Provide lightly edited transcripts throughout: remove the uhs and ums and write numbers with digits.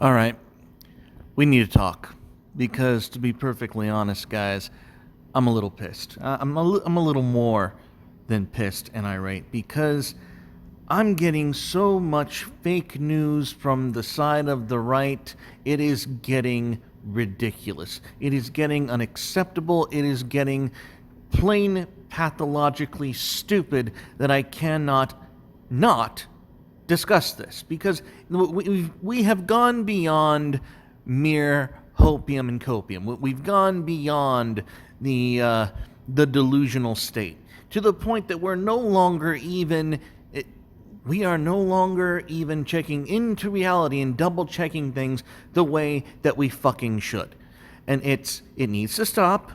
All right, we need to talk because, to be perfectly honest, guys, I'm a little pissed. I'm a little more than pissed and irate because I'm getting so much fake news from the side of the right. It is getting ridiculous. It is getting unacceptable. It is getting plain pathologically stupid that I cannot not discuss this because we have gone beyond mere hopium and copium. We've gone beyond the delusional state to the point that we are no longer even checking into reality and double checking things the way that we fucking should. And it needs to stop.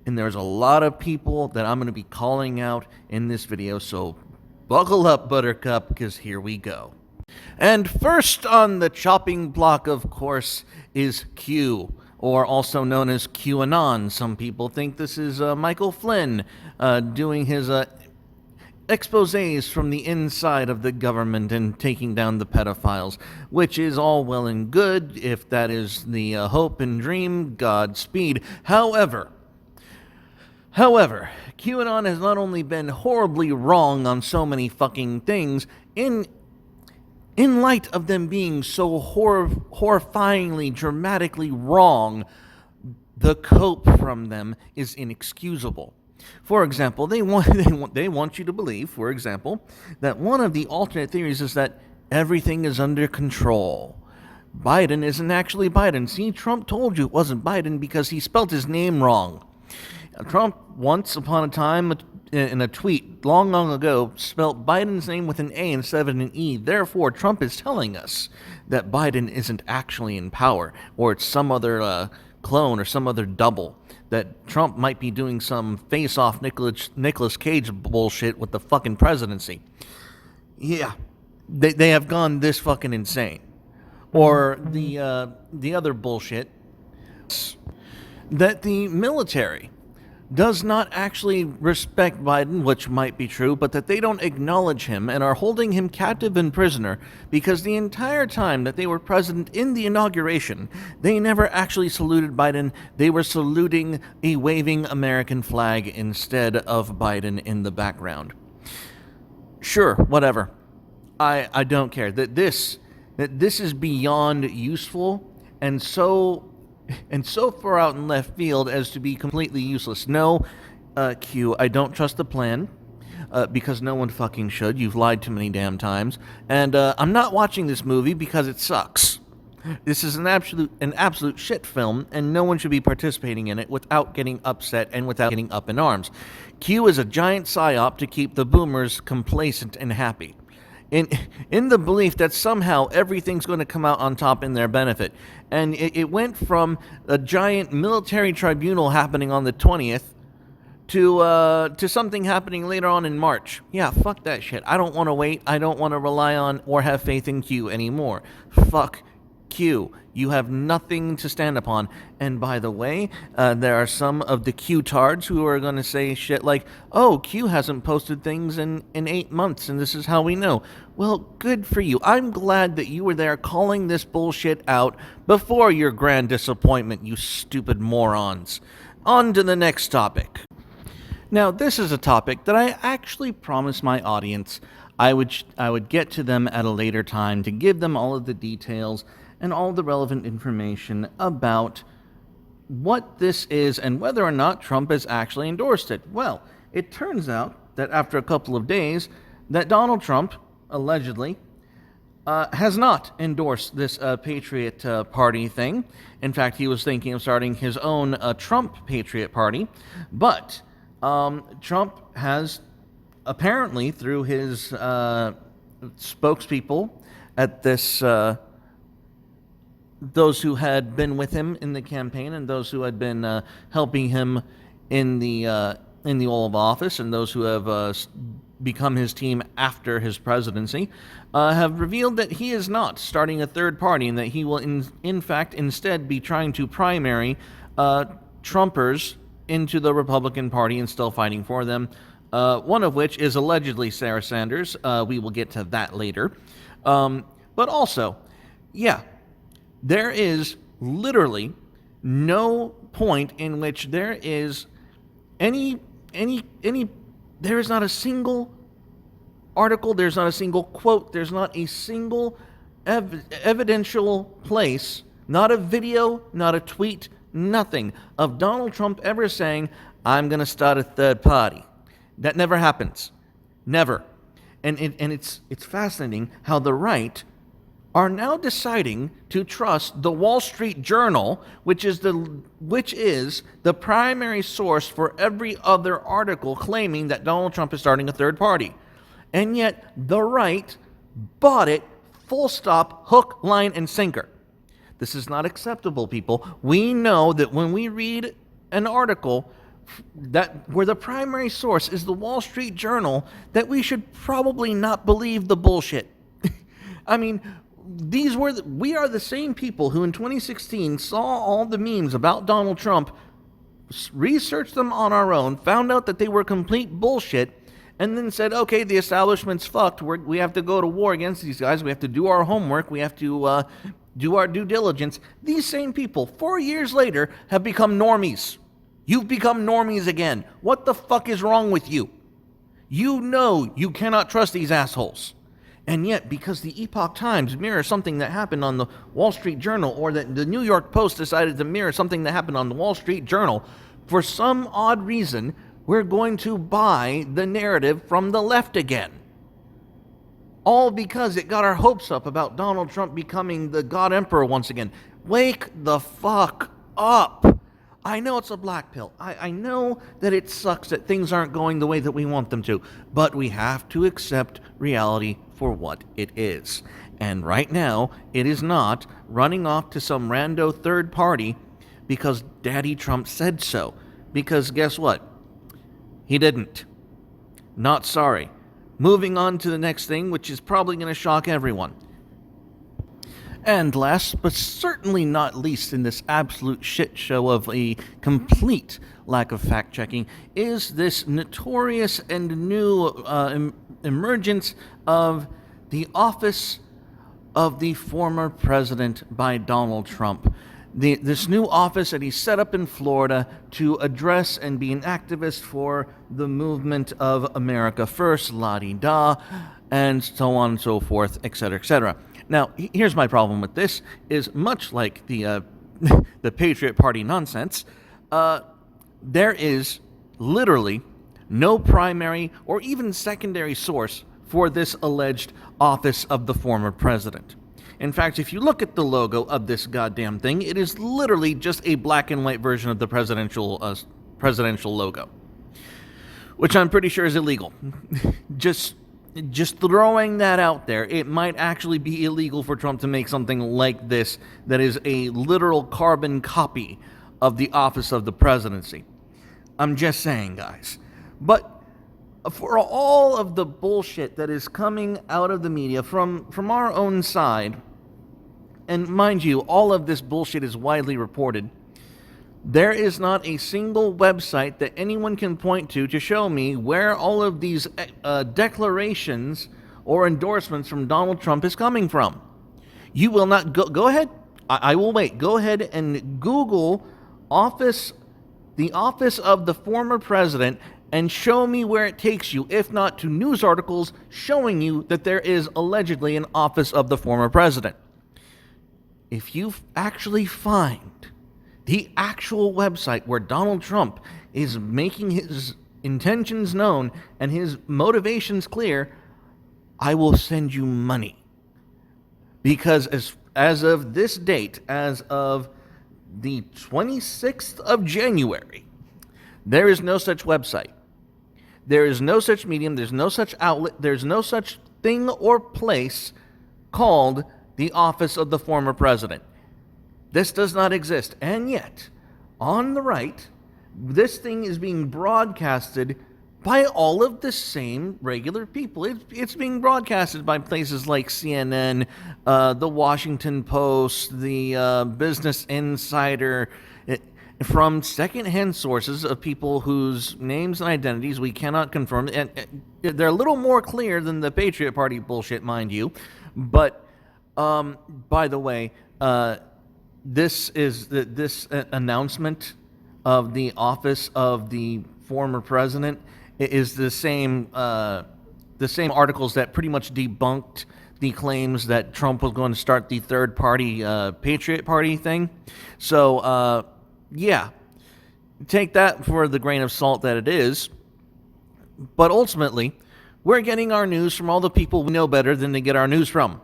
And there's a lot of people that I'm going to be calling out in this video, so buckle up, Buttercup, because here we go. And first on the chopping block, of course, is Q, or also known as QAnon. Some people think this is Michael Flynn doing his exposés from the inside of the government and taking down the pedophiles, which is all well and good. If that is the hope and dream, Godspeed. However, QAnon has not only been horribly wrong on so many fucking things, in light of them being so horrifyingly, dramatically wrong, the cope from them is inexcusable. For example, they want you to believe, for example, that one of the alternate theories is that everything is under control. Biden isn't actually Biden. See, Trump told you it wasn't Biden because he spelled his name wrong. Trump, once upon a time, in a tweet long ago, spelled Biden's name with an A instead of an E. Therefore, Trump is telling us that Biden isn't actually in power, or it's some other clone or some other double, that Trump might be doing some face-off Nicolas Cage bullshit with the fucking presidency. Yeah, they have gone this fucking insane. Or the other bullshit, that the military does not actually respect Biden, which might be true, but that they don't acknowledge him and are holding him captive and prisoner because the entire time that they were present in the inauguration, they never actually saluted Biden. They were saluting a waving American flag instead of Biden in the background. Sure, whatever. I don't care. That this is beyond useful and so far out in left field as to be completely useless. No, Q, I don't trust the plan, because no one fucking should. You've lied too many damn times. And I'm not watching this movie because it sucks. This is an absolute shit film, and no one should be participating in it without getting upset and without getting up in arms. Q is a giant psyop to keep the boomers complacent and happy, in the belief that somehow everything's going to come out on top in their benefit. And it went from a giant military tribunal happening on the 20th to something happening later on in March. Yeah, fuck that shit. I don't want to wait. I don't want to rely on or have faith in Q anymore. Fuck Q. You have nothing to stand upon. And by the way, there are some of the Q-tards who are going to say shit like, oh, Q hasn't posted things in 8 months, and this is how we know. Well, good for you. I'm glad that you were there calling this bullshit out before your grand disappointment, you stupid morons. On to the next topic. Now, this is a topic that I actually promised my audience I would get to them at a later time to give them all of the details and all the relevant information about what this is and whether or not Trump has actually endorsed it. Well, it turns out that after a couple of days, that Donald Trump, allegedly, has not endorsed this Patriot Party thing. In fact, he was thinking of starting his own Trump Patriot Party. But Trump has apparently, through his spokespeople at this, those who had been with him in the campaign and those who had been helping him in the Oval Office and those who have become his team after his presidency, have revealed that he is not starting a third party and that he will in fact instead be trying to primary Trumpers into the Republican Party and still fighting for them, one of which is allegedly Sarah Sanders. We will get to that later. But also, yeah, There is literally no point in which there is any there is not a single article, there's not a single quote, there's not a single evidential place, not a video, not a tweet, nothing of Donald Trump ever saying, I'm going to start a third party. That never happens. Never. And it's fascinating how the right are now deciding to trust the Wall Street Journal, which is the primary source for every other article claiming that Donald Trump is starting a third party. And yet the right bought it, full stop, hook, line, and sinker. This is not acceptable, people. We know that when we read an article that where the primary source is the Wall Street Journal, that we should probably not believe the bullshit. I mean, we are the same people who in 2016 saw all the memes about Donald Trump, researched them on our own, found out that they were complete bullshit, and then said, okay, the establishment's fucked. We have to go to war against these guys. We have to do our homework. We have to do our due diligence. These same people, 4 years later, have become normies. You've become normies again. What the fuck is wrong with you? You know you cannot trust these assholes. And yet, because the Epoch Times mirrors something that happened on the Wall Street Journal, or that the New York Post decided to mirror something that happened on the Wall Street Journal, for some odd reason, we're going to buy the narrative from the left again. All because it got our hopes up about Donald Trump becoming the God Emperor once again. Wake the fuck up. I know it's a black pill. I know that it sucks that things aren't going the way that we want them to, but we have to accept reality for what it is. And right now, it is not running off to some rando third party because Daddy Trump said so. Because guess what? He didn't. Not sorry. Moving on to the next thing, which is probably going to shock everyone. And last, but certainly not least in this absolute shit show of a complete lack of fact-checking, is this notorious and new emergence of the office of the former president by Donald Trump. This new office that he set up in Florida to address and be an activist for the movement of America First, la-di-da, and so on and so forth, etc., etc. Now, here's my problem with this, is much like the the Patriot Party nonsense, there is literally no primary or even secondary source for this alleged office of the former president. In fact, if you look at the logo of this goddamn thing, it is literally just a black and white version of the presidential logo, which I'm pretty sure is illegal. Just throwing that out there, it might actually be illegal for Trump to make something like this that is a literal carbon copy of the office of the presidency. I'm just saying, guys. But for all of the bullshit that is coming out of the media from our own side, and mind you, all of this bullshit is widely reported, there is not a single website that anyone can point to show me where all of these declarations or endorsements from Donald Trump is coming from. You will not go ahead. I will wait. Go ahead and Google the office of the former president and show me where it takes you, if not to news articles showing you that there is allegedly an office of the former president. If you actually find the actual website where Donald Trump is making his intentions known and his motivations clear, I will send you money. Because as of this date, as of the 26th of January, there is no such website. There is no such medium, there's no such outlet, there's no such thing or place called the office of the former president. This does not exist. And yet, on the right, this thing is being broadcasted by all of the same regular people. It's being broadcasted by places like CNN, the Washington Post, the Business Insider, from secondhand sources of people whose names and identities we cannot confirm. And they're a little more clear than the Patriot Party bullshit, mind you. But, by the way, this announcement of the office of the former president is the same articles that pretty much debunked the claims that Trump was going to start the third party Patriot Party thing. So yeah, take that for the grain of salt that it is. But ultimately, we're getting our news from all the people we know better than to get our news from.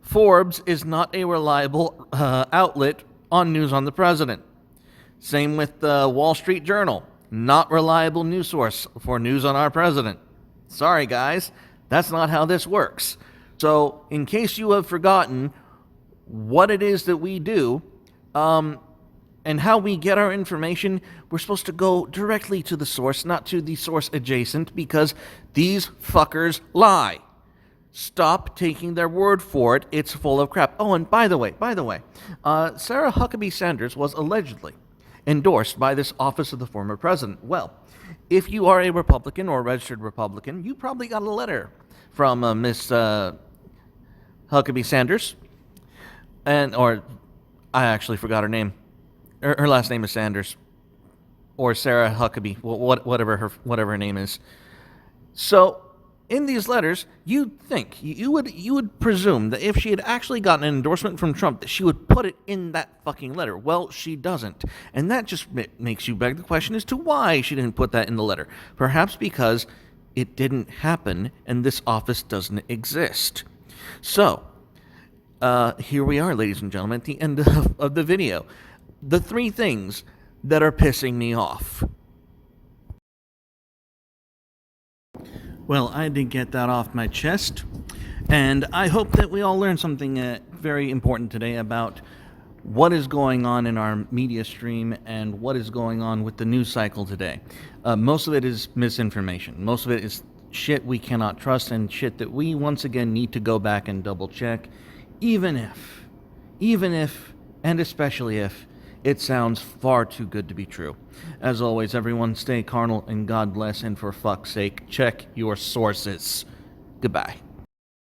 Forbes is not a reliable outlet on news on the president. Same with the Wall Street Journal. Not reliable news source for news on our president. Sorry, guys. That's not how this works. So, in case you have forgotten what it is that we do, and how we get our information, we're supposed to go directly to the source, not to the source adjacent, because these fuckers lie. Stop taking their word for it. It's full of crap. Oh, and by the way, Sarah Huckabee Sanders was allegedly endorsed by this office of the former president. Well, if you are a Republican or a registered Republican, you probably got a letter from Miss Huckabee Sanders, or I actually forgot her name. Her last name is Sanders, or Sarah Huckabee, whatever her name is. So, in these letters, you'd think, you would presume that if she had actually gotten an endorsement from Trump, that she would put it in that fucking letter. Well, she doesn't. And that just makes you beg the question as to why she didn't put that in the letter. Perhaps because it didn't happen and this office doesn't exist. So, here we are, ladies and gentlemen, at the end of the video. The three things that are pissing me off. Well, I did get that off my chest, and I hope that we all learned something very important today about what is going on in our media stream and what is going on with the news cycle today. Most of it is misinformation. Most of it is shit we cannot trust and shit that we once again need to go back and double check, even if, and especially if, it sounds far too good to be true. As always, everyone, stay carnal and God bless, and for fuck's sake, check your sources. Goodbye.